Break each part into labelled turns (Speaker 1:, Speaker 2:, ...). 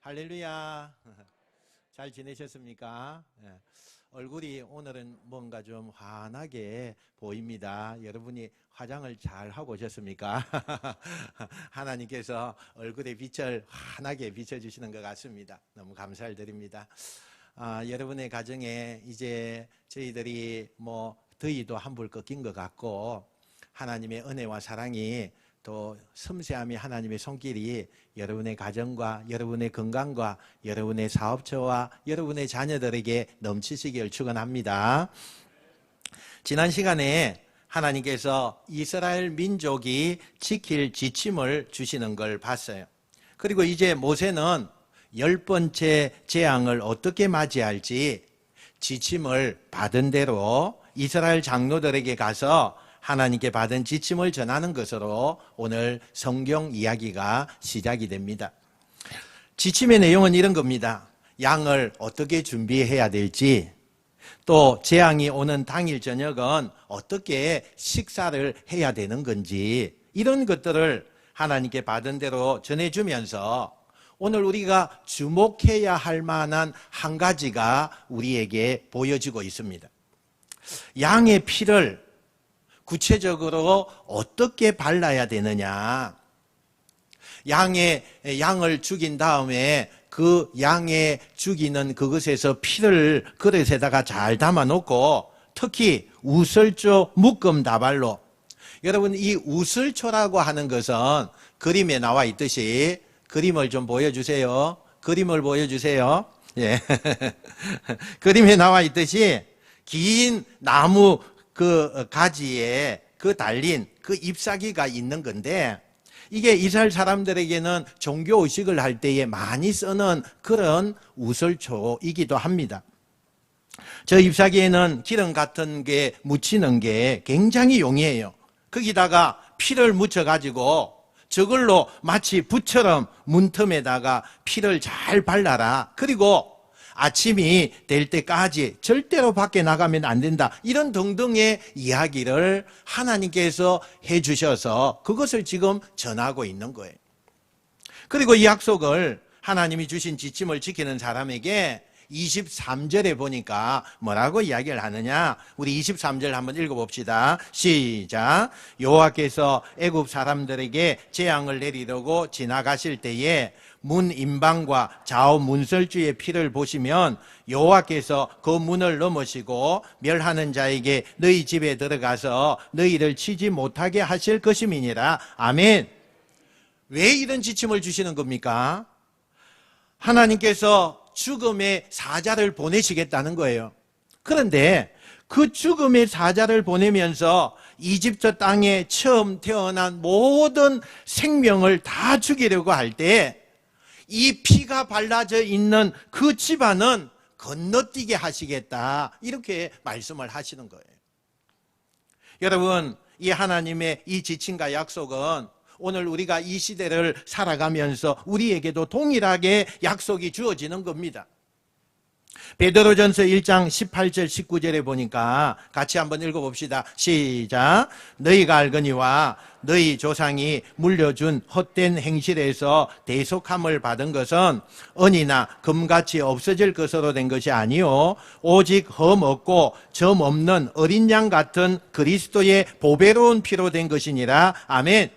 Speaker 1: 할렐루야. 잘 지내셨습니까? 얼굴이 오늘은 뭔가 좀 환하게 보입니다. 여러분이 화장을 잘 하고 오셨습니까? 하나님께서 얼굴의 빛을 환하게 비춰주시는 것 같습니다. 너무 감사를 드립니다. 여러분의 가정에 이제 저희들이 더위도 한불 꺾인 것 같고 하나님의 은혜와 사랑이 또 섬세함이 하나님의 손길이 여러분의 가정과 여러분의 건강과 여러분의 사업처와 여러분의 자녀들에게 넘치시길 축원합니다. 지난 시간에 하나님께서 이스라엘 민족이 지킬 지침을 주시는 걸 봤어요. 그리고 이제 모세는 10번째 재앙을 어떻게 맞이할지 지침을 받은 대로 이스라엘 장로들에게 가서 하나님께 받은 지침을 전하는 것으로 오늘 성경 이야기가 시작이 됩니다. 지침의 내용은 이런 겁니다. 양을 어떻게 준비해야 될지, 또 재앙이 오는 당일 저녁은 어떻게 식사를 해야 되는 건지, 이런 것들을 하나님께 받은 대로 전해주면서 오늘 우리가 주목해야 할 만한 한 가지가 우리에게 보여지고 있습니다. 양의 피를 구체적으로 어떻게 발라야 되느냐. 양을 죽인 다음에 그 양의 죽이는 그것에서 피를 그릇에다가 잘 담아놓고 특히 우슬초 묶음 다발로, 여러분 이 우슬초라고 하는 것은 그림에 나와 있듯이 그림을 좀 보여주세요. 그림을 보여주세요. 예. 그림에 나와 있듯이 긴 나무 그 가지에 그 달린 그 잎사귀가 있는 건데, 이게 이스라엘 사람들에게는 종교 의식을 할 때에 많이 쓰는 그런 우슬초이기도 합니다. 저 잎사귀에는 기름 같은 게 묻히는 게 굉장히 용이해요. 거기다가 피를 묻혀가지고 저걸로 마치 붓처럼 문틈에다가 피를 잘 발라라. 그리고 아침이 될 때까지 절대로 밖에 나가면 안 된다. 이런 등등의 이야기를 하나님께서 해주셔서 그것을 지금 전하고 있는 거예요. 그리고 이 약속을 하나님이 주신 지침을 지키는 사람에게 23절에 보니까 뭐라고 이야기를 하느냐. 우리 23절 한번 읽어봅시다. 시작. 여호와께서 애굽 사람들에게 재앙을 내리려고 지나가실 때에 문 임방과 좌우 문설주의 피를 보시면 여호와께서 그 문을 넘으시고 멸하는 자에게 너희 집에 들어가서 너희를 치지 못하게 하실 것임이니라. 아멘. 왜 이런 지침을 주시는 겁니까? 하나님께서 죽음의 사자를 보내시겠다는 거예요. 그런데 그 죽음의 사자를 보내면서 이집트 땅에 처음 태어난 모든 생명을 다 죽이려고 할 때 이 피가 발라져 있는 그 집안은 건너뛰게 하시겠다, 이렇게 말씀을 하시는 거예요. 여러분, 이 하나님의 이 지침과 약속은 오늘 우리가 이 시대를 살아가면서 우리에게도 동일하게 약속이 주어지는 겁니다. 베드로전서 1장 18절 19절에 보니까 같이 한번 읽어봅시다. 시작. 너희가 알거니와 너희 조상이 물려준 헛된 행실에서 대속함을 받은 것은 은이나 금같이 없어질 것으로 된 것이 아니요 오직 흠 없고 점 없는 어린 양 같은 그리스도의 보배로운 피로 된 것이니라. 아멘.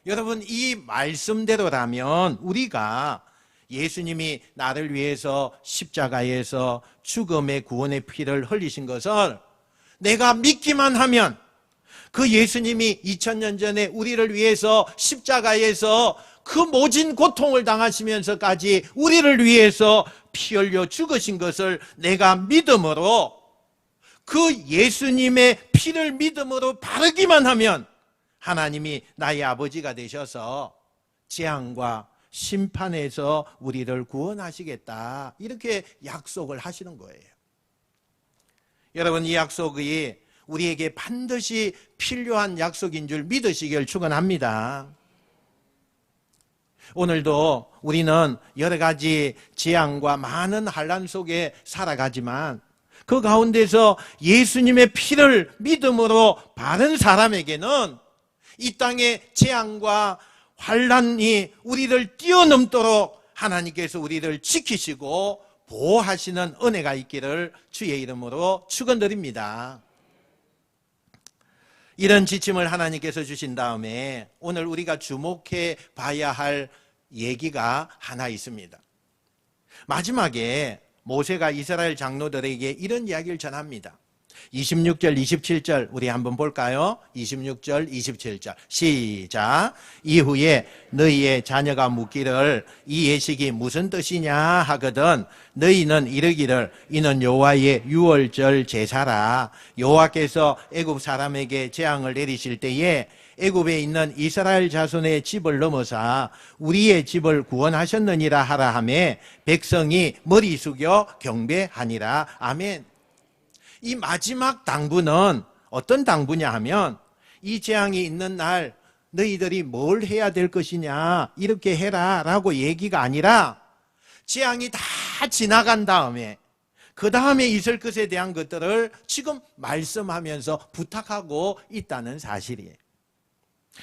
Speaker 1: 여러분, 이 말씀대로라면 우리가 예수님이 나를 위해서 십자가에서 죽음의 구원의 피를 흘리신 것을 내가 믿기만 하면, 그 예수님이 2000년 전에 우리를 위해서 십자가에서 그 모진 고통을 당하시면서까지 우리를 위해서 피 흘려 죽으신 것을 내가 믿음으로, 그 예수님의 피를 믿음으로 바르기만 하면 하나님이 나의 아버지가 되셔서 재앙과 심판에서 우리를 구원하시겠다, 이렇게 약속을 하시는 거예요. 여러분, 이 약속이 우리에게 반드시 필요한 약속인 줄 믿으시길 축원합니다. 오늘도 우리는 여러 가지 재앙과 많은 환난 속에 살아가지만 그 가운데서 예수님의 피를 믿음으로 바른 사람에게는 이 땅의 재앙과 환난이 우리를 뛰어넘도록 하나님께서 우리를 지키시고 보호하시는 은혜가 있기를 주의 이름으로 축원드립니다. 이런 지침을 하나님께서 주신 다음에 오늘 우리가 주목해 봐야 할 얘기가 하나 있습니다. 마지막에 모세가 이스라엘 장로들에게 이런 이야기를 전합니다. 26절, 27절 우리 한번 볼까요? 26절, 27절 시작. 이후에 너희의 자녀가 묻기를 이 예식이 무슨 뜻이냐 하거든 너희는 이르기를 이는 여호와의 유월절 제사라. 여호와께서 애굽 사람에게 재앙을 내리실 때에 애굽에 있는 이스라엘 자손의 집을 넘어사 우리의 집을 구원하셨느니라 하라 하매 백성이 머리 숙여 경배하니라. 아멘. 이 마지막 당부는 어떤 당부냐 하면 이 재앙이 있는 날 너희들이 뭘 해야 될 것이냐 이렇게 해라 라고 얘기가 아니라 재앙이 다 지나간 다음에 그 다음에 있을 것에 대한 것들을 지금 말씀하면서 부탁하고 있다는 사실이에요.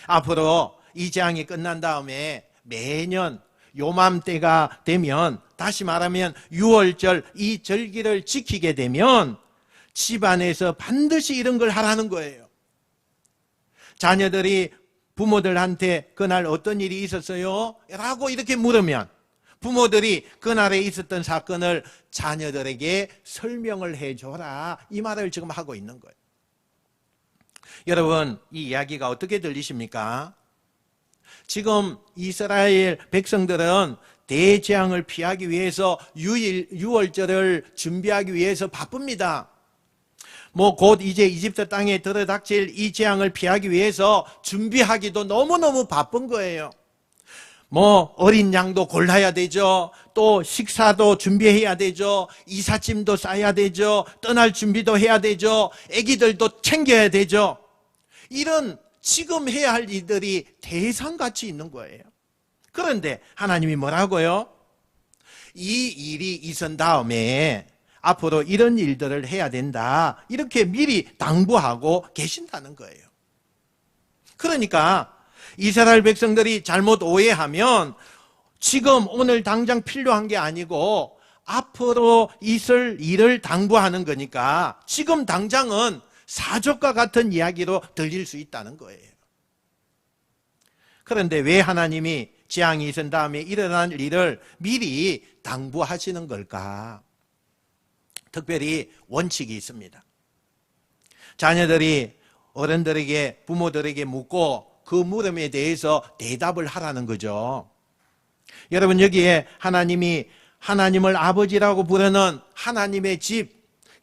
Speaker 1: 앞으로 이 재앙이 끝난 다음에 매년 요맘때가 되면 다시 말하면 유월절 이 절기를 지키게 되면 집안에서 반드시 이런 걸 하라는 거예요. 자녀들이 부모들한테 그날 어떤 일이 있었어요? 라고 이렇게 물으면 부모들이 그날에 있었던 사건을 자녀들에게 설명을 해줘라. 이 말을 지금 하고 있는 거예요. 여러분, 이 이야기가 어떻게 들리십니까? 지금 이스라엘 백성들은 대재앙을 피하기 위해서 유월절을 준비하기 위해서 바쁩니다. 곧 이제 이집트 땅에 들어닥칠 이 재앙을 피하기 위해서 준비하기도 너무너무 바쁜 거예요. 어린 양도 골라야 되죠. 또 식사도 준비해야 되죠. 이삿짐도 싸야 되죠. 떠날 준비도 해야 되죠. 아기들도 챙겨야 되죠. 이런 지금 해야 할 일들이 대상같이 있는 거예요. 그런데 하나님이 뭐라고요? 이 일이 있은 다음에 앞으로 이런 일들을 해야 된다. 이렇게 미리 당부하고 계신다는 거예요. 그러니까 이스라엘 백성들이 잘못 오해하면 지금 오늘 당장 필요한 게 아니고 앞으로 있을 일을 당부하는 거니까 지금 당장은 사족과 같은 이야기로 들릴 수 있다는 거예요. 그런데 왜 하나님이 재앙이 있은 다음에 일어날 일을 미리 당부하시는 걸까? 특별히 원칙이 있습니다. 자녀들이 어른들에게 부모들에게 묻고 그 물음에 대해서 대답을 하라는 거죠. 여러분, 여기에 하나님이 하나님을 아버지라고 부르는 하나님의 집,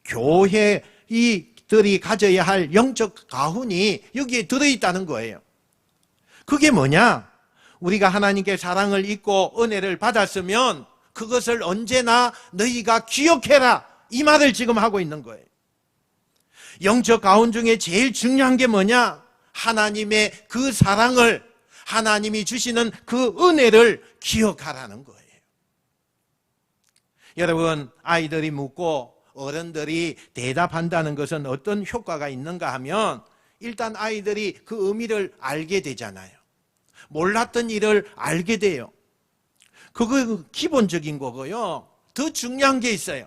Speaker 1: 교회 이들이 가져야 할 영적 가훈이 여기에 들어있다는 거예요. 그게 뭐냐? 우리가 하나님께 사랑을 잊고 은혜를 받았으면 그것을 언제나 너희가 기억해라. 이 말을 지금 하고 있는 거예요. 영적 가훈 중에 제일 중요한 게 뭐냐? 하나님의 그 사랑을, 하나님이 주시는 그 은혜를 기억하라는 거예요. 여러분, 아이들이 묻고 어른들이 대답한다는 것은 어떤 효과가 있는가 하면 일단 아이들이 그 의미를 알게 되잖아요. 몰랐던 일을 알게 돼요. 그거 기본적인 거고요. 더 중요한 게 있어요.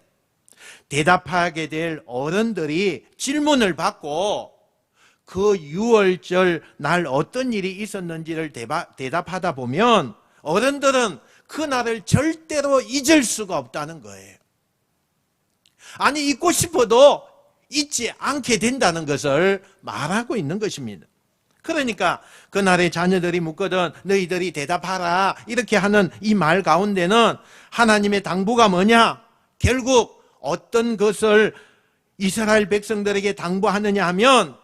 Speaker 1: 대답하게 될 어른들이 질문을 받고 그 유월절 날 어떤 일이 있었는지를 대답하다 보면 어른들은 그 날을 절대로 잊을 수가 없다는 거예요. 아니, 잊고 싶어도 잊지 않게 된다는 것을 말하고 있는 것입니다. 그러니까 그날에 자녀들이 묻거든 너희들이 대답하라 이렇게 하는 이 말 가운데는 하나님의 당부가 뭐냐? 결국 어떤 것을 이스라엘 백성들에게 당부하느냐 하면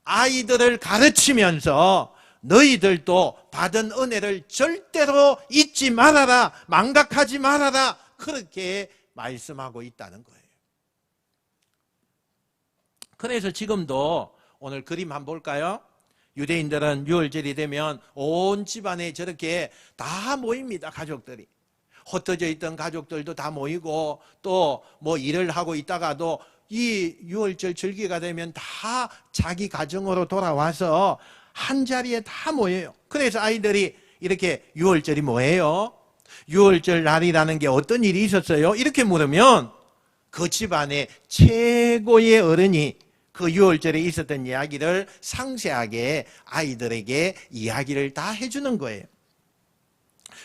Speaker 1: 아이들을 가르치면서 너희들도 받은 은혜를 절대로 잊지 말아라, 망각하지 말아라, 그렇게 말씀하고 있다는 거예요. 그래서 지금도 오늘 그림 한번 볼까요? 유대인들은 유월절이 되면 온 집안에 저렇게 다 모입니다. 가족들이. 흩어져 있던 가족들도 다 모이고 또 일을 하고 있다가도 이 유월절 절기가 되면 다 자기 가정으로 돌아와서 한 자리에 다 모여요. 그래서 아이들이 이렇게 유월절이 뭐예요? 유월절 날이라는 게 어떤 일이 있었어요? 이렇게 물으면 그 집안의 최고의 어른이 그 유월절에 있었던 이야기를 상세하게 아이들에게 이야기를 다 해주는 거예요.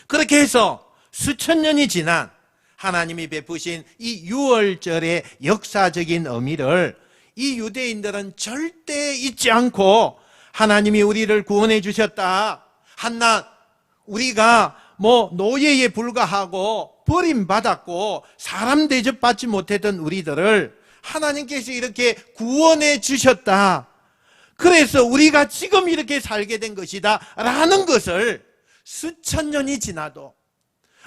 Speaker 1: 그렇게 해서 수천 년이 지난 하나님이 베푸신 이 유월절의 역사적인 의미를 이 유대인들은 절대 잊지 않고 하나님이 우리를 구원해 주셨다. 한낱 우리가 노예에 불과하고 버림받았고 사람 대접받지 못했던 우리들을 하나님께서 이렇게 구원해 주셨다. 그래서 우리가 지금 이렇게 살게 된 것이다 라는 것을 수천 년이 지나도,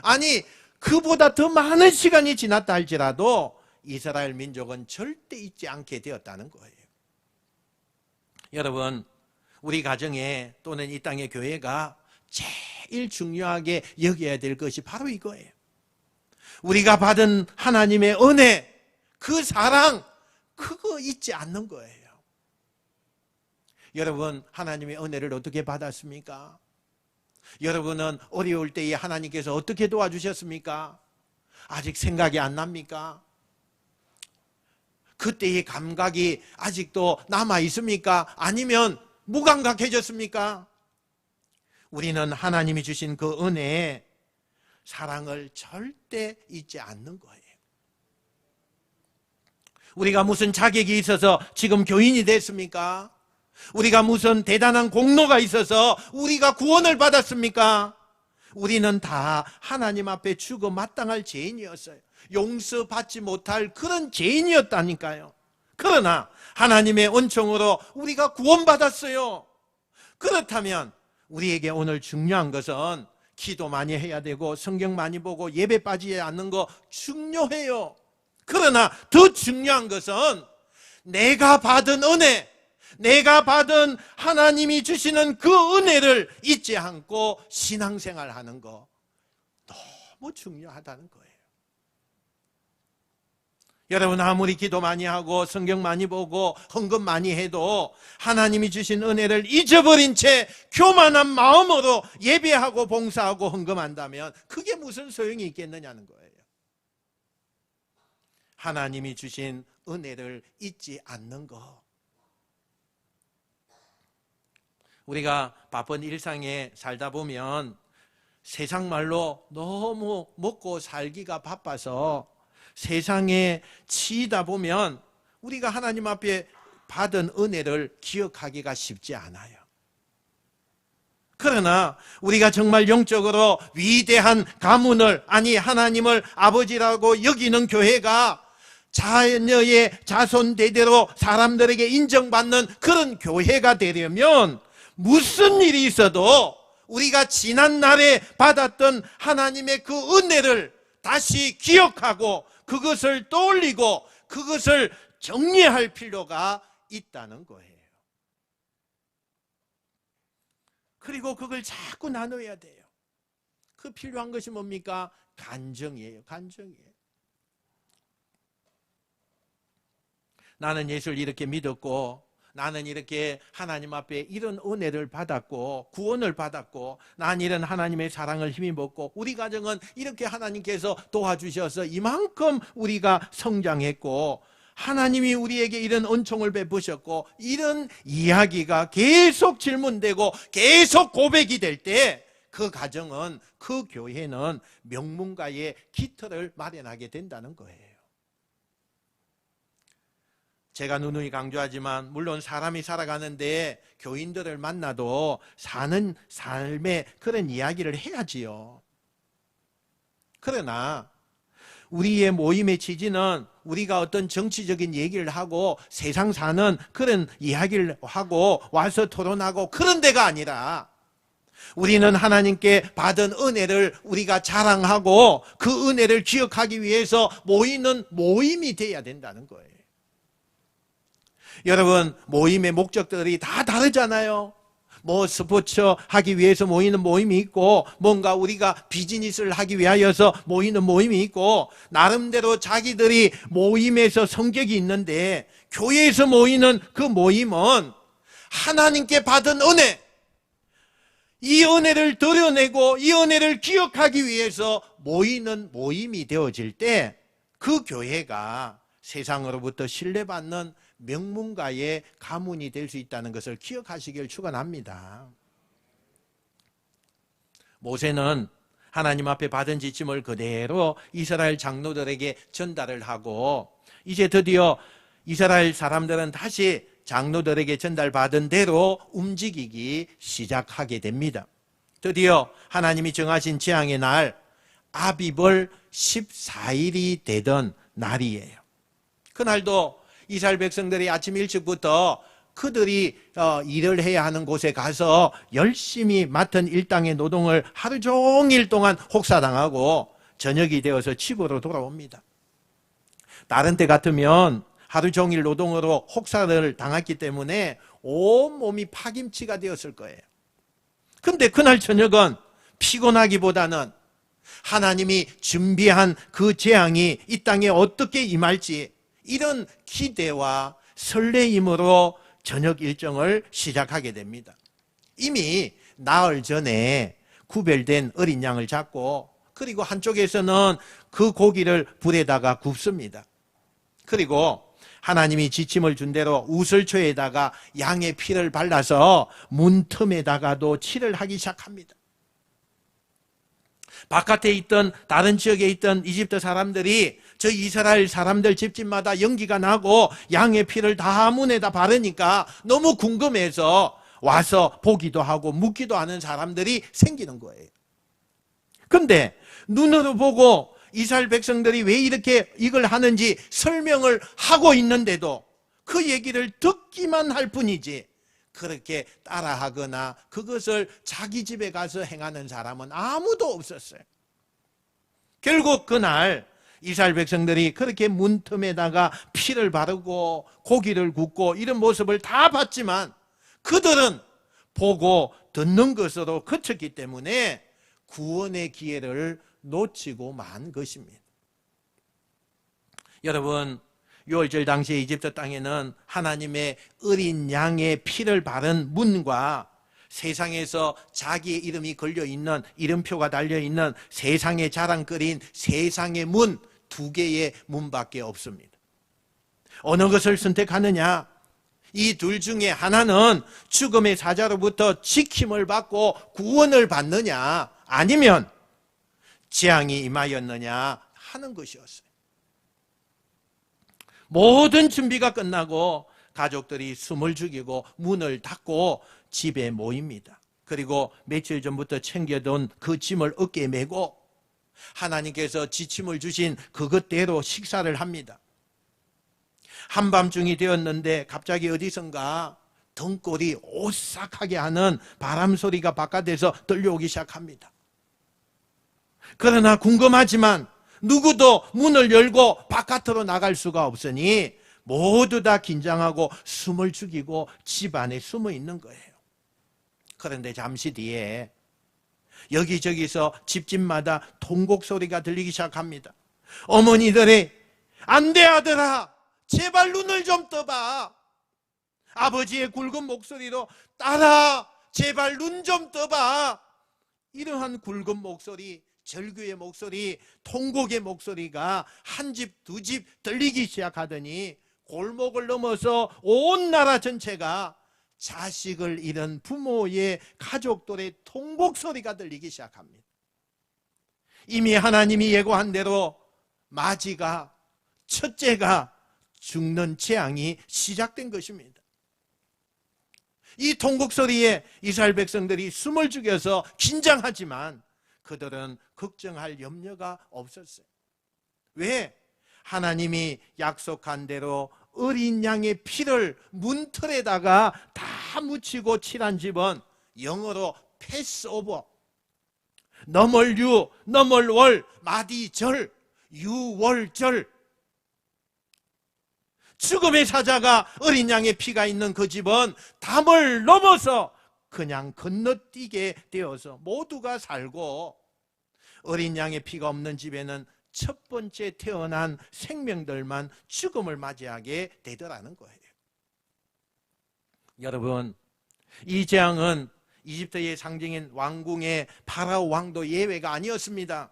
Speaker 1: 아니 그보다 더 많은 시간이 지났다 할지라도 이스라엘 민족은 절대 잊지 않게 되었다는 거예요. 여러분, 우리 가정에 또는 이 땅의 교회가 제일 중요하게 여겨야 될 것이 바로 이거예요. 우리가 받은 하나님의 은혜, 그 사랑, 그거 잊지 않는 거예요. 여러분, 하나님의 은혜를 어떻게 받았습니까? 여러분은 어려울 때에 하나님께서 어떻게 도와주셨습니까? 아직 생각이 안 납니까? 그때의 감각이 아직도 남아 있습니까? 아니면 무감각해졌습니까? 우리는 하나님이 주신 그 은혜에 사랑을 절대 잊지 않는 거예요. 우리가 무슨 자격이 있어서 지금 교인이 됐습니까? 우리가 무슨 대단한 공로가 있어서 우리가 구원을 받았습니까? 우리는 다 하나님 앞에 죽어 마땅할 죄인이었어요. 용서받지 못할 그런 죄인이었다니까요. 그러나 하나님의 은총으로 우리가 구원받았어요. 그렇다면 우리에게 오늘 중요한 것은 기도 많이 해야 되고 성경 많이 보고 예배 빠지지 않는 거 중요해요. 그러나 더 중요한 것은 내가 받은 은혜, 내가 받은 하나님이 주시는 그 은혜를 잊지 않고 신앙생활하는 거 너무 중요하다는 거예요. 여러분, 아무리 기도 많이 하고 성경 많이 보고 헌금 많이 해도 하나님이 주신 은혜를 잊어버린 채 교만한 마음으로 예배하고 봉사하고 헌금한다면 그게 무슨 소용이 있겠느냐는 거예요. 하나님이 주신 은혜를 잊지 않는 거. 우리가 바쁜 일상에 살다 보면 세상 말로 너무 먹고 살기가 바빠서 세상에 치이다 보면 우리가 하나님 앞에 받은 은혜를 기억하기가 쉽지 않아요. 그러나 우리가 정말 영적으로 위대한 가문을, 아니 하나님을 아버지라고 여기는 교회가 자녀의 자손 대대로 사람들에게 인정받는 그런 교회가 되려면 무슨 일이 있어도 우리가 지난날에 받았던 하나님의 그 은혜를 다시 기억하고 그것을 떠올리고 그것을 정리할 필요가 있다는 거예요. 그리고 그걸 자꾸 나눠야 돼요. 그 필요한 것이 뭡니까? 간정이에요. 간정이에요. 나는 예수를 이렇게 믿었고, 나는 이렇게 하나님 앞에 이런 은혜를 받았고 구원을 받았고, 난 이런 하나님의 사랑을 힘입었고, 우리 가정은 이렇게 하나님께서 도와주셔서 이만큼 우리가 성장했고, 하나님이 우리에게 이런 은총을 베푸셨고, 이런 이야기가 계속 질문되고 계속 고백이 될 때 그 가정은, 그 교회는 명문가의 깃털을 마련하게 된다는 거예요. 제가 누누이 강조하지만 물론 사람이 살아가는데 교인들을 만나도 사는 삶의 그런 이야기를 해야지요. 그러나 우리의 모임의 취지는 우리가 어떤 정치적인 얘기를 하고 세상 사는 그런 이야기를 하고 와서 토론하고 그런 데가 아니라, 우리는 하나님께 받은 은혜를 우리가 자랑하고 그 은혜를 기억하기 위해서 모이는 모임이 돼야 된다는 거예요. 여러분, 모임의 목적들이 다 다르잖아요. 뭐 스포츠 하기 위해서 모이는 모임이 있고, 뭔가 우리가 비즈니스를 하기 위하여서 모이는 모임이 있고, 나름대로 자기들이 모임에서 성격이 있는데, 교회에서 모이는 그 모임은 하나님께 받은 은혜, 이 은혜를 드러내고 이 은혜를 기억하기 위해서 모이는 모임이 되어질 때 그 교회가 세상으로부터 신뢰받는 명문가의 가문이 될 수 있다는 것을 기억하시길 축원합니다. 모세는 하나님 앞에 받은 지침을 그대로 이스라엘 장로들에게 전달을 하고 이제 드디어 이스라엘 사람들은 다시 장로들에게 전달받은 대로 움직이기 시작하게 됩니다. 드디어 하나님이 정하신 재앙의 날 아비벌 14일이 되던 날이에요. 그날도 이스라엘 백성들이 아침 일찍부터 그들이 일을 해야 하는 곳에 가서 열심히 맡은 일당의 노동을 하루 종일 동안 혹사당하고 저녁이 되어서 집으로 돌아옵니다. 다른 때 같으면 하루 종일 노동으로 혹사를 당했기 때문에 온몸이 파김치가 되었을 거예요. 근데 그날 저녁은 피곤하기보다는 하나님이 준비한 그 재앙이 이 땅에 어떻게 임할지 이런 기대와 설레임으로 저녁 일정을 시작하게 됩니다. 이미 나흘 전에 구별된 어린 양을 잡고 그리고 한쪽에서는 그 고기를 불에다가 굽습니다. 그리고 하나님이 지침을 준 대로 우슬초에다가 양의 피를 발라서 문틈에다가도 칠을 하기 시작합니다. 바깥에 있던 다른 지역에 있던 이집트 사람들이 저 이스라엘 사람들 집집마다 연기가 나고 양의 피를 다 문에다 바르니까 너무 궁금해서 와서 보기도 하고 묻기도 하는 사람들이 생기는 거예요. 근데 눈으로 보고 이스라엘 백성들이 왜 이렇게 이걸 하는지 설명을 하고 있는데도 그 얘기를 듣기만 할 뿐이지 그렇게 따라하거나 그것을 자기 집에 가서 행하는 사람은 아무도 없었어요. 결국 그날 이스라엘 백성들이 그렇게 문틈에다가 피를 바르고 고기를 굽고 이런 모습을 다 봤지만 그들은 보고 듣는 것으로 그쳤기 때문에 구원의 기회를 놓치고 만 것입니다. 여러분, 유월절 당시에 이집트 땅에는 하나님의 어린 양의 피를 바른 문과 세상에서 자기의 이름이 걸려있는 이름표가 달려있는 세상의 자랑거리인 세상의 문 두 개의 문밖에 없습니다. 어느 것을 선택하느냐? 이 둘 중에 하나는 죽음의 사자로부터 지킴을 받고 구원을 받느냐 아니면 재앙이 임하였느냐 하는 것이었어요. 모든 준비가 끝나고 가족들이 숨을 죽이고 문을 닫고 집에 모입니다. 그리고 며칠 전부터 챙겨둔 그 짐을 어깨에 메고 하나님께서 지침을 주신 그것대로 식사를 합니다. 한밤중이 되었는데 갑자기 어디선가 등골이 오싹하게 하는 바람 소리가 바깥에서 들려오기 시작합니다. 그러나 궁금하지만 누구도 문을 열고 바깥으로 나갈 수가 없으니 모두 다 긴장하고 숨을 죽이고 집 안에 숨어 있는 거예요. 그런데 잠시 뒤에 여기저기서 집집마다 통곡 소리가 들리기 시작합니다. 어머니들이 안 돼 아들아 제발 눈을 좀 떠봐. 아버지의 굵은 목소리로 딸아 제발 눈 좀 떠봐. 이러한 굵은 목소리, 절규의 목소리, 통곡의 목소리가 한 집, 두 집 들리기 시작하더니 골목을 넘어서 온 나라 전체가 자식을 잃은 부모의 가족들의 통곡 소리가 들리기 시작합니다. 이미 하나님이 예고한 대로 마지가 첫째가 죽는 재앙이 시작된 것입니다. 이 통곡 소리에 이스라엘 백성들이 숨을 죽여서 긴장하지만 그들은 걱정할 염려가 없었어요. 왜? 하나님이 약속한 대로 어린 양의 피를 문틀에다가 다 묻히고 칠한 집은 영어로 패스오버, 너멀유, 너멀월, 마디절, 유월절. 죽음의 사자가 어린 양의 피가 있는 그 집은 담을 넘어서 그냥 건너뛰게 되어서 모두가 살고 어린 양의 피가 없는 집에는 첫 번째 태어난 생명들만 죽음을 맞이하게 되더라는 거예요. 여러분, 이 재앙은 이집트의 상징인 왕궁의 파라오 왕도 예외가 아니었습니다.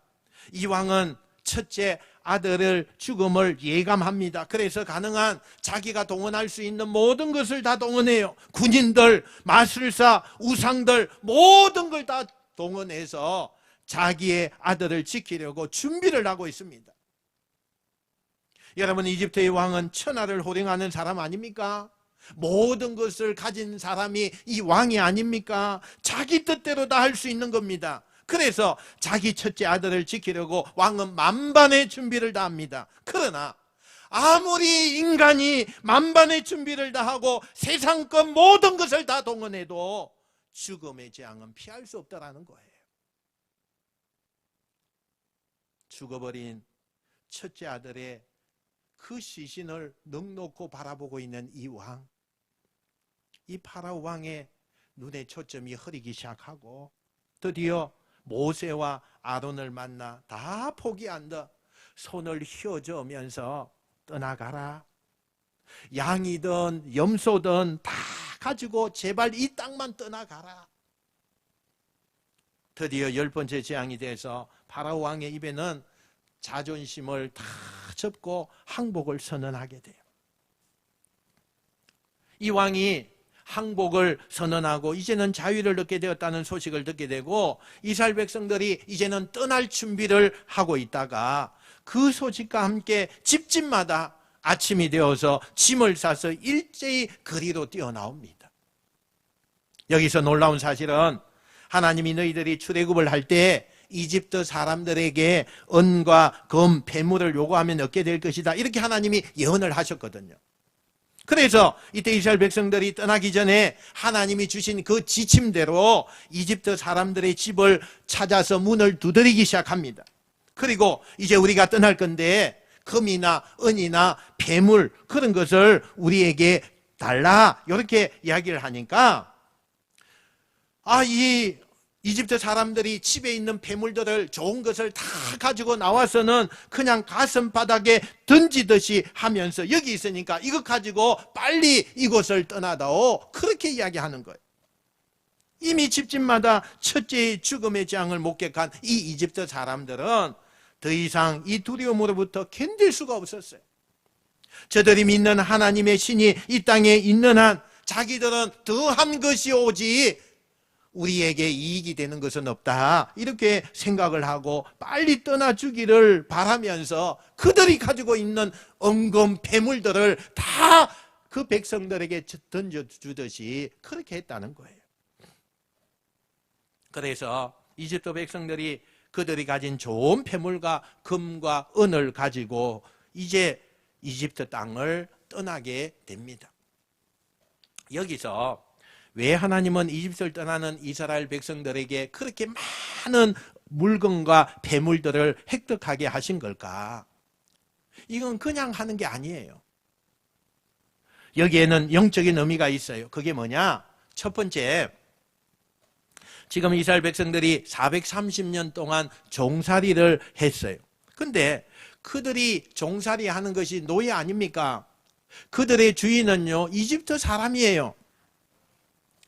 Speaker 1: 이 왕은 첫째 아들을 죽음을 예감합니다. 그래서 가능한 자기가 동원할 수 있는 모든 것을 다 동원해요. 군인들, 마술사, 우상들 모든 걸 다 동원해서 자기의 아들을 지키려고 준비를 하고 있습니다. 여러분, 이집트의 왕은 천하를 호령하는 사람 아닙니까? 모든 것을 가진 사람이 이 왕이 아닙니까? 자기 뜻대로 다 할 수 있는 겁니다. 그래서 자기 첫째 아들을 지키려고 왕은 만반의 준비를 다 합니다. 그러나 아무리 인간이 만반의 준비를 다 하고 세상껏 모든 것을 다 동원해도 죽음의 재앙은 피할 수 없다라는 거예요. 죽어버린 첫째 아들의 그 시신을 넋놓고 바라보고 있는 이 왕, 이 파라오 왕의 눈에 초점이 흐리기 시작하고 드디어 모세와 아론을 만나 다 포기한 듯 손을 휘어주면서 떠나가라. 양이든 염소든 다 가지고 제발 이 땅만 떠나가라. 드디어 10번째 재앙이 돼서 파라오 왕의 입에는 자존심을 다 접고 항복을 선언하게 돼요. 이 왕이 항복을 선언하고 이제는 자유를 얻게 되었다는 소식을 듣게 되고 이스라엘 백성들이 이제는 떠날 준비를 하고 있다가 그 소식과 함께 집집마다 아침이 되어서 짐을 싸서 일제히 거리로 뛰어나옵니다. 여기서 놀라운 사실은 하나님이 너희들이 출애굽을 할 때 이집트 사람들에게 은과 금, 폐물을 요구하면 얻게 될 것이다, 이렇게 하나님이 예언을 하셨거든요. 그래서 이때 이스라엘 백성들이 떠나기 전에 하나님이 주신 그 지침대로 이집트 사람들의 집을 찾아서 문을 두드리기 시작합니다. 그리고 이제 우리가 떠날 건데 금이나 은이나 폐물 그런 것을 우리에게 달라, 이렇게 이야기를 하니까 이 이집트 사람들이 집에 있는 폐물들을, 좋은 것을 다 가지고 나와서는 그냥 가슴바닥에 던지듯이 하면서 여기 있으니까 이것 가지고 빨리 이곳을 떠나다오, 그렇게 이야기하는 거예요. 이미 집집마다 첫째의 죽음의 재앙을 목격한 이 이집트 사람들은 더 이상 이 두려움으로부터 견딜 수가 없었어요. 저들이 믿는 하나님의 신이 이 땅에 있는 한 자기들은 더한 것이 오지 우리에게 이익이 되는 것은 없다, 이렇게 생각을 하고 빨리 떠나주기를 바라면서 그들이 가지고 있는 은금 폐물들을 다 그 백성들에게 던져주듯이 그렇게 했다는 거예요. 그래서 이집트 백성들이 그들이 가진 좋은 폐물과 금과 은을 가지고 이제 이집트 땅을 떠나게 됩니다. 여기서 왜 하나님은 이집트를 떠나는 이스라엘 백성들에게 그렇게 많은 물건과 폐물들을 획득하게 하신 걸까? 이건 그냥 하는 게 아니에요. 여기에는 영적인 의미가 있어요. 그게 뭐냐? 첫 번째, 지금 이스라엘 백성들이 430년 동안 종살이를 했어요. 근데 그들이 종살이 하는 것이 노예 아닙니까? 그들의 주인은요, 이집트 사람이에요.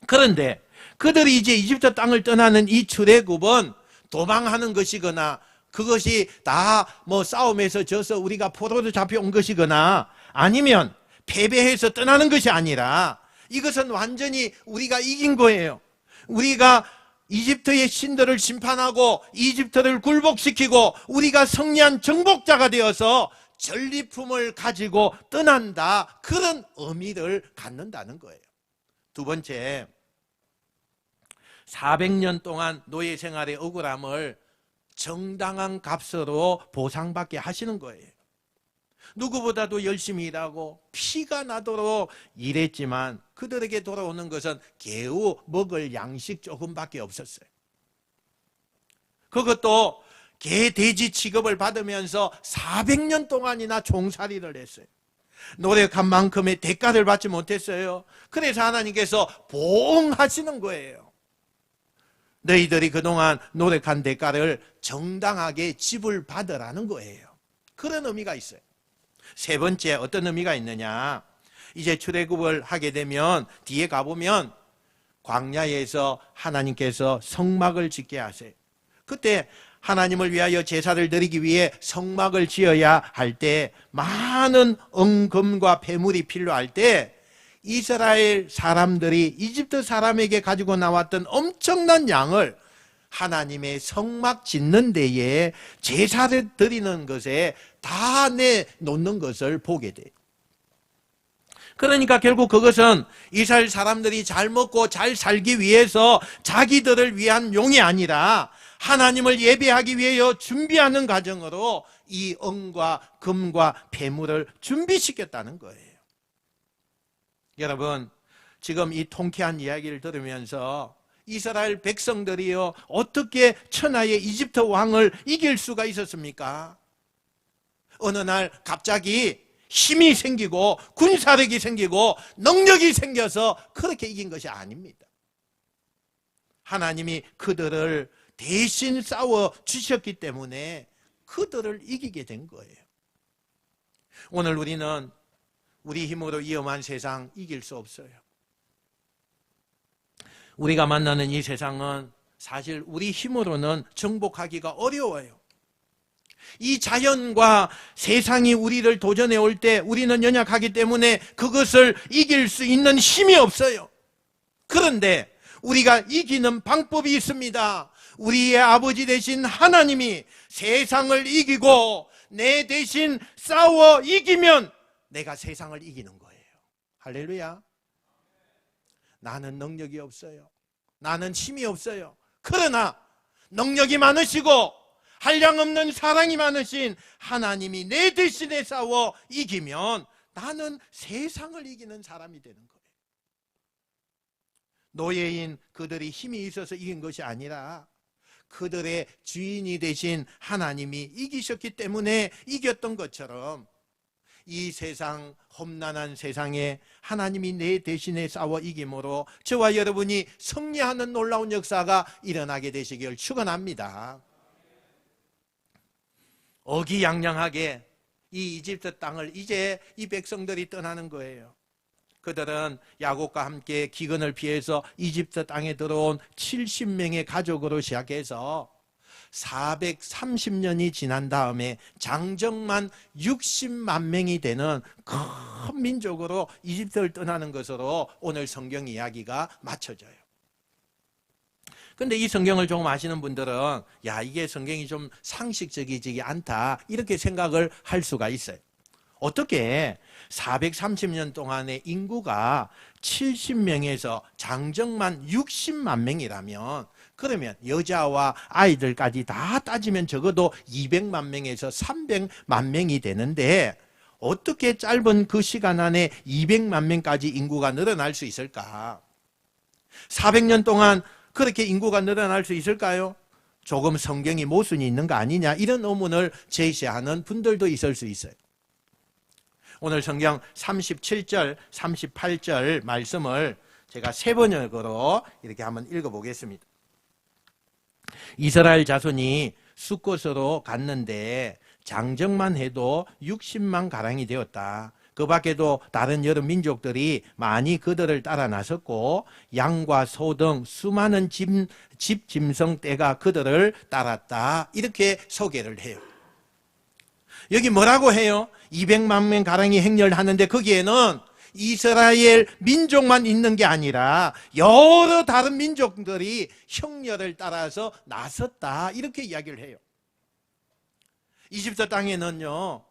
Speaker 1: 그런데 그들이 이제 이집트 땅을 떠나는 이 출애굽은 도망하는 것이거나 그것이 다 싸움에서 져서 우리가 포로로 잡혀온 것이거나 아니면 패배해서 떠나는 것이 아니라 이것은 완전히 우리가 이긴 거예요. 우리가 이집트의 신들을 심판하고 이집트를 굴복시키고 우리가 승리한 정복자가 되어서 전리품을 가지고 떠난다, 그런 의미를 갖는다는 거예요. 두 번째, 400년 동안 노예 생활의 억울함을 정당한 값으로 보상받게 하시는 거예요. 누구보다도 열심히 일하고 피가 나도록 일했지만 그들에게 돌아오는 것은 겨우 먹을 양식 조금밖에 없었어요. 그것도 개, 돼지 취급을 받으면서 400년 동안이나 종살이를 했어요. 노력한 만큼의 대가를 받지 못했어요. 그래서 하나님께서 보응하시는 거예요. 너희들이 그동안 노력한 대가를 정당하게 지불받으라는 거예요. 그런 의미가 있어요. 세 번째, 어떤 의미가 있느냐? 이제 출애굽을 하게 되면 뒤에 가보면 광야에서 하나님께서 성막을 짓게 하세요. 그때 하나님을 위하여 제사를 드리기 위해 성막을 지어야 할 때 많은 은금과 폐물이 필요할 때 이스라엘 사람들이 이집트 사람에게 가지고 나왔던 엄청난 양을 하나님의 성막 짓는 데에 제사를 드리는 것에 다 내놓는 것을 보게 돼요. 그러니까 결국 그것은 이스라엘 사람들이 잘 먹고 잘 살기 위해서 자기들을 위한 용이 아니라 하나님을 예배하기 위하여 준비하는 과정으로 이 은과 금과 폐물을 준비시켰다는 거예요. 여러분, 지금 이 통쾌한 이야기를 들으면서 이스라엘 백성들이요 어떻게 천하의 이집트 왕을 이길 수가 있었습니까? 어느 날 갑자기 힘이 생기고 군사력이 생기고 능력이 생겨서 그렇게 이긴 것이 아닙니다. 하나님이 그들을 대신 싸워 주셨기 때문에 그들을 이기게 된 거예요. 오늘 우리는 우리 힘으로 위험한 세상 이길 수 없어요. 우리가 만나는 이 세상은 사실 우리 힘으로는 정복하기가 어려워요. 이 자연과 세상이 우리를 도전해 올 때 우리는 연약하기 때문에 그것을 이길 수 있는 힘이 없어요. 그런데 우리가 이기는 방법이 있습니다. 우리의 아버지 되신 하나님이 세상을 이기고 내 대신 싸워 이기면 내가 세상을 이기는 거예요. 할렐루야. 나는 능력이 없어요. 나는 힘이 없어요. 그러나 능력이 많으시고 한량없는 사랑이 많으신 하나님이 내 대신에 싸워 이기면 나는 세상을 이기는 사람이 되는 거예요. 노예인 그들이 힘이 있어서 이긴 것이 아니라 그들의 주인이 되신 하나님이 이기셨기 때문에 이겼던 것처럼 이 세상 험난한 세상에 하나님이 내 대신에 싸워 이김으로 저와 여러분이 승리하는 놀라운 역사가 일어나게 되시길 축원합니다. 어기양양하게 이 이집트 땅을 이제 이 백성들이 떠나는 거예요. 그들은 야곱과 함께 기근을 피해서 이집트 땅에 들어온 70명의 가족으로 시작해서 430년이 지난 다음에 장정만 60만 명이 되는 큰 민족으로 이집트를 떠나는 것으로 오늘 성경 이야기가 맞춰져요. 근데 이 성경을 조금 아시는 분들은 야, 이게 성경이 좀 상식적이지 않다 이렇게 생각을 할 수가 있어요. 어떻게 430년 동안의 인구가 70명에서 장정만 60만 명이라면 그러면 여자와 아이들까지 다 따지면 적어도 200만 명에서 300만 명이 되는데 어떻게 짧은 그 시간 안에 200만 명까지 인구가 늘어날 수 있을까? 400년 동안 그렇게 인구가 늘어날 수 있을까요? 조금 성경이 모순이 있는 거 아니냐 이런 의문을 제시하는 분들도 있을 수 있어요. 오늘 성경 37절, 38절 말씀을 제가 세 번역으로 이렇게 한번 읽어보겠습니다. 이스라엘 자손이 숫곳으로 갔는데 장정만 해도 60만 가량이 되었다. 그 밖에도 다른 여러 민족들이 많이 그들을 따라 나섰고 양과 소 등 수많은 짐승 떼가 그들을 따랐다. 이렇게 소개를 해요. 여기 뭐라고 해요? 200만 명 가량이 행렬하는데 거기에는 이스라엘 민족만 있는 게 아니라 여러 다른 민족들이 형렬을 따라서 나섰다 이렇게 이야기를 해요. 이집트 땅에는요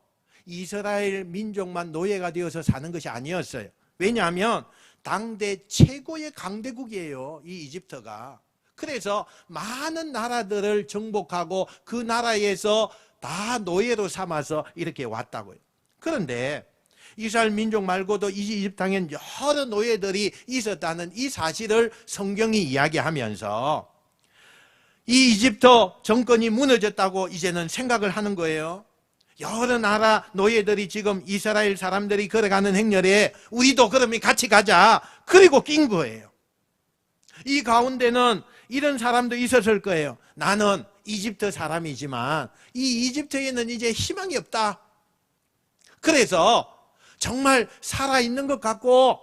Speaker 1: 이스라엘 민족만 노예가 되어서 사는 것이 아니었어요. 왜냐하면 당대 최고의 강대국이에요 이 이집트가. 그래서 많은 나라들을 정복하고 그 나라에서 다 노예로 삼아서 이렇게 왔다고요. 그런데 이스라엘 민족 말고도 이집트 땅엔 여러 노예들이 있었다는 이 사실을 성경이 이야기하면서 이 이집트 정권이 무너졌다고 이제는 생각을 하는 거예요. 여러 나라 노예들이 지금 이스라엘 사람들이 걸어가는 행렬에 우리도 그러면 같이 가자. 그리고 낀 거예요. 이 가운데는 이런 사람도 있었을 거예요. 나는 이집트 사람이지만 이 이집트에는 이제 희망이 없다. 그래서 정말 살아있는 것 같고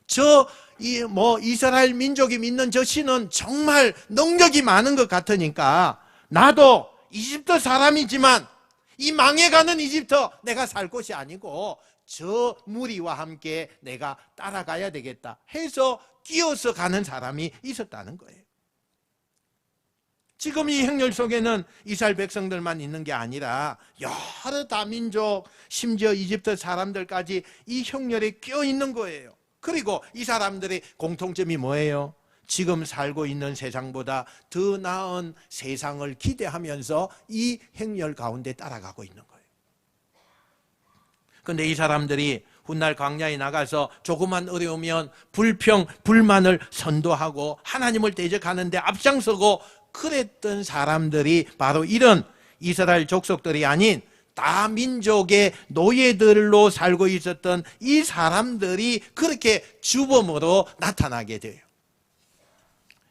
Speaker 1: 저 이스라엘 민족이 믿는 저 신은 정말 능력이 많은 것 같으니까 나도 이집트 사람이지만 이 망해가는 이집트 내가 살 곳이 아니고 저 무리와 함께 내가 따라가야 되겠다 해서 끼어서 가는 사람이 있었다는 거예요. 지금 이 행렬 속에는 이스라엘 백성들만 있는 게 아니라 여러 다민족, 심지어 이집트 사람들까지 이 행렬에 끼어 있는 거예요. 그리고 이 사람들의 공통점이 뭐예요? 지금 살고 있는 세상보다 더 나은 세상을 기대하면서 이 행렬 가운데 따라가고 있는 거예요. 그런데 이 사람들이 훗날 광야에 나가서 조그만 어려우면 불평, 불만을 선도하고 하나님을 대적하는데 앞장서고 그랬던 사람들이 바로 이런 이스라엘 족속들이 아닌 다민족의 노예들로 살고 있었던 이 사람들이 그렇게 주범으로 나타나게 돼요.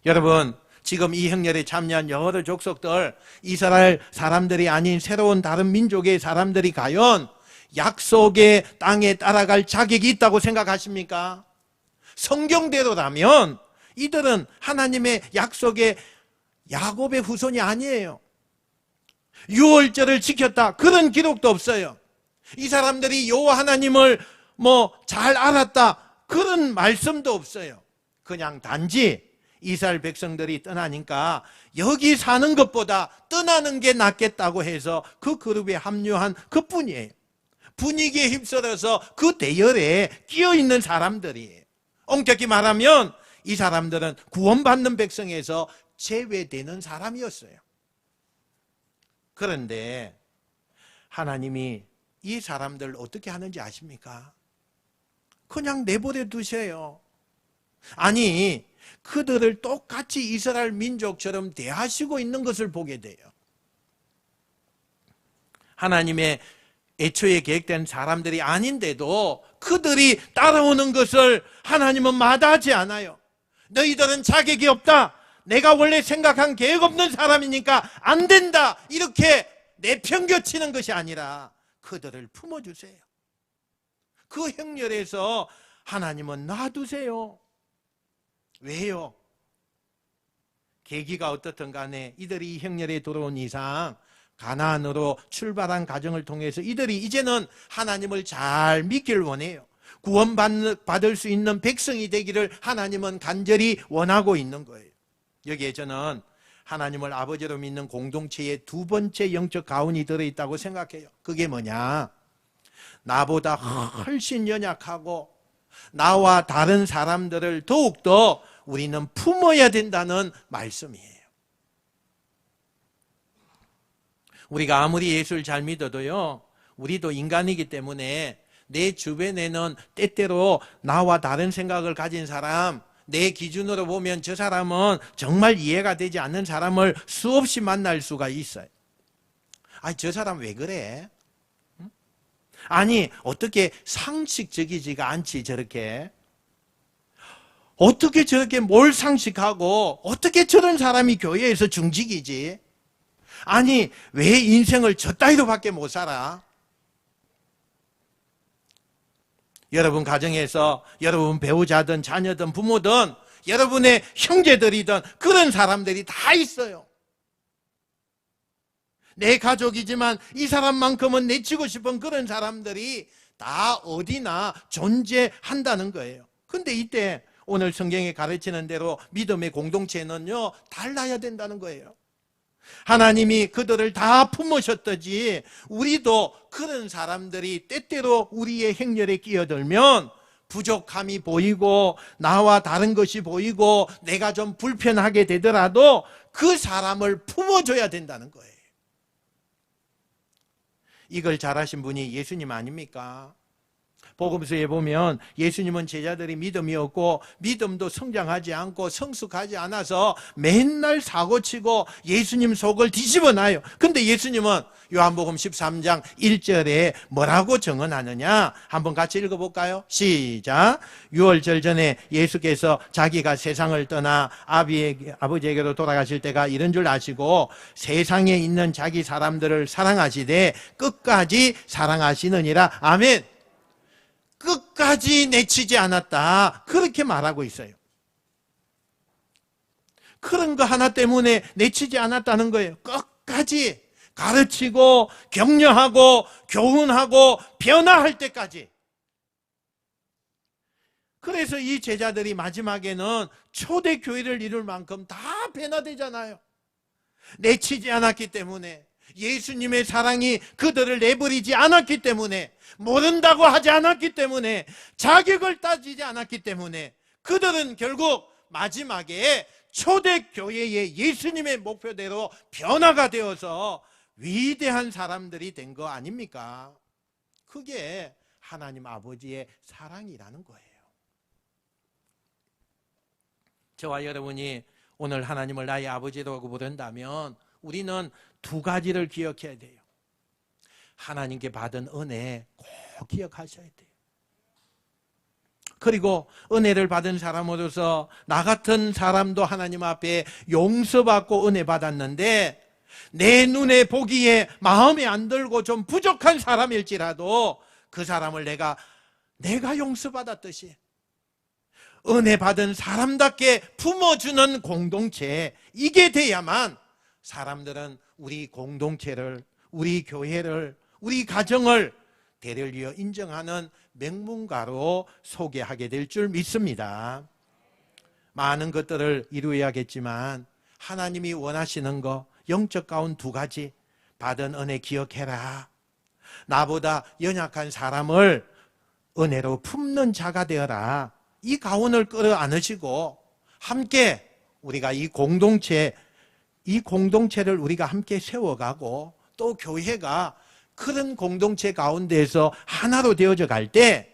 Speaker 1: 여러분, 지금 이 행렬에 참여한 여러 족속들, 이스라엘 사람들이 아닌 새로운 다른 민족의 사람들이 과연 약속의 땅에 따라갈 자격이 있다고 생각하십니까? 성경대로라면 이들은 하나님의 약속의 야곱의 후손이 아니에요. 유월절을 지켰다 그런 기록도 없어요. 이 사람들이 여호와 하나님을 잘 알았다 그런 말씀도 없어요. 그냥 단지 이스라엘 백성들이 떠나니까 여기 사는 것보다 떠나는 게 낫겠다고 해서 그 그룹에 합류한 그뿐이에요. 분위기에 휩쓸어서 그 대열에 끼어있는 사람들이에요. 엄격히 말하면 이 사람들은 구원받는 백성에서 제외되는 사람이었어요. 그런데 하나님이 이 사람들 어떻게 하는지 아십니까? 그냥 내버려 두세요. 아니, 그들을 똑같이 이스라엘 민족처럼 대하시고 있는 것을 보게 돼요. 하나님의 애초에 계획된 사람들이 아닌데도 그들이 따라오는 것을 하나님은 마다하지 않아요. 너희들은 자격이 없다. 내가 원래 생각한 계획 없는 사람이니까 안 된다. 이렇게 내팽겨치는 것이 아니라 그들을 품어주세요. 그 행렬에서 하나님은 놔두세요. 왜요? 계기가 어떻든 간에 이들이 이 행렬에 들어온 이상 가나안으로 출발한 과정을 통해서 이들이 이제는 하나님을 잘 믿기를 원해요. 구원받을 수 있는 백성이 되기를 하나님은 간절히 원하고 있는 거예요. 여기에 저는 하나님을 아버지로 믿는 공동체의 두 번째 영적 가운이 들어있다고 생각해요. 그게 뭐냐? 나보다 훨씬 연약하고 나와 다른 사람들을 더욱더 우리는 품어야 된다는 말씀이에요. 우리가 아무리 예수를 잘 믿어도요, 우리도 인간이기 때문에 내 주변에는 때때로 나와 다른 생각을 가진 사람, 내 기준으로 보면 저 사람은 정말 이해가 되지 않는 사람을 수없이 만날 수가 있어요. 아니, 저 사람 왜 그래? 아니, 어떻게 상식적이지가 않지, 저렇게? 어떻게 저렇게 뭘 상식하고 어떻게 저런 사람이 교회에서 중직이지? 아니, 왜 인생을 저 따위로밖에 못 살아? 여러분 가정에서 여러분 배우자든 자녀든 부모든 여러분의 형제들이든 그런 사람들이 다 있어요. 내 가족이지만 이 사람만큼은 내치고 싶은 그런 사람들이 다 어디나 존재한다는 거예요. 근데 이때 오늘 성경에 가르치는 대로 믿음의 공동체는요, 달라야 된다는 거예요. 하나님이 그들을 다 품으셨듯이 우리도 그런 사람들이 때때로 우리의 행렬에 끼어들면 부족함이 보이고 나와 다른 것이 보이고 내가 좀 불편하게 되더라도 그 사람을 품어줘야 된다는 거예요. 이걸 잘하신 분이 예수님 아닙니까? 복음서에 보면 예수님은 제자들이 믿음이 없고 믿음도 성장하지 않고 성숙하지 않아서 맨날 사고치고 예수님 속을 뒤집어놔요. 근데 예수님은 요한복음 13장 1절에 뭐라고 정언하느냐? 한번 같이 읽어볼까요? 시작. 유월절 전에 예수께서 자기가 세상을 떠나 아버지에게로 돌아가실 때가 이런 줄 아시고 세상에 있는 자기 사람들을 사랑하시되 끝까지 사랑하시느니라. 아멘. 끝까지 끝까지 내치지 않았다. 그렇게 말하고 있어요. 그런 거 하나 때문에 내치지 않았다는 거예요. 끝까지 가르치고 격려하고 교훈하고 변화할 때까지. 그래서 이 제자들이 마지막에는 초대교회를 이룰 만큼 다 변화되잖아요. 내치지 않았기 때문에, 예수님의 사랑이 그들을 내버리지 않았기 때문에, 모른다고 하지 않았기 때문에, 자격을 따지지 않았기 때문에 그들은 결국 마지막에 초대교회의 예수님의 목표대로 변화가 되어서 위대한 사람들이 된 거 아닙니까? 그게 하나님 아버지의 사랑이라는 거예요. 저와 여러분이 오늘 하나님을 나의 아버지라고 부른다면 우리는 두 가지를 기억해야 돼요. 하나님께 받은 은혜 꼭 기억하셔야 돼요. 그리고 은혜를 받은 사람으로서 나 같은 사람도 하나님 앞에 용서받고 은혜 받았는데, 내 눈에 보기에 마음에 안 들고 좀 부족한 사람일지라도 그 사람을 내가 용서받았듯이 은혜 받은 사람답게 품어주는 공동체, 이게 돼야만 사람들은 우리 공동체를, 우리 교회를, 우리 가정을 대를 이어 인정하는 명문가로 소개하게 될 줄 믿습니다. 많은 것들을 이루어야겠지만 하나님이 원하시는 거 영적 가운 두 가지, 받은 은혜 기억해라. 나보다 연약한 사람을 은혜로 품는 자가 되어라. 이 가운을 끌어안으시고 함께 우리가 이 공동체를 우리가 함께 세워가고, 또 교회가 그런 공동체 가운데에서 하나로 되어져 갈 때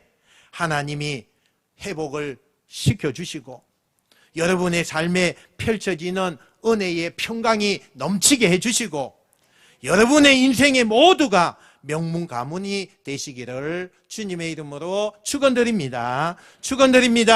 Speaker 1: 하나님이 회복을 시켜주시고 여러분의 삶에 펼쳐지는 은혜의 평강이 넘치게 해주시고 여러분의 인생의 모두가 명문 가문이 되시기를 주님의 이름으로 축원드립니다. 축원드립니다.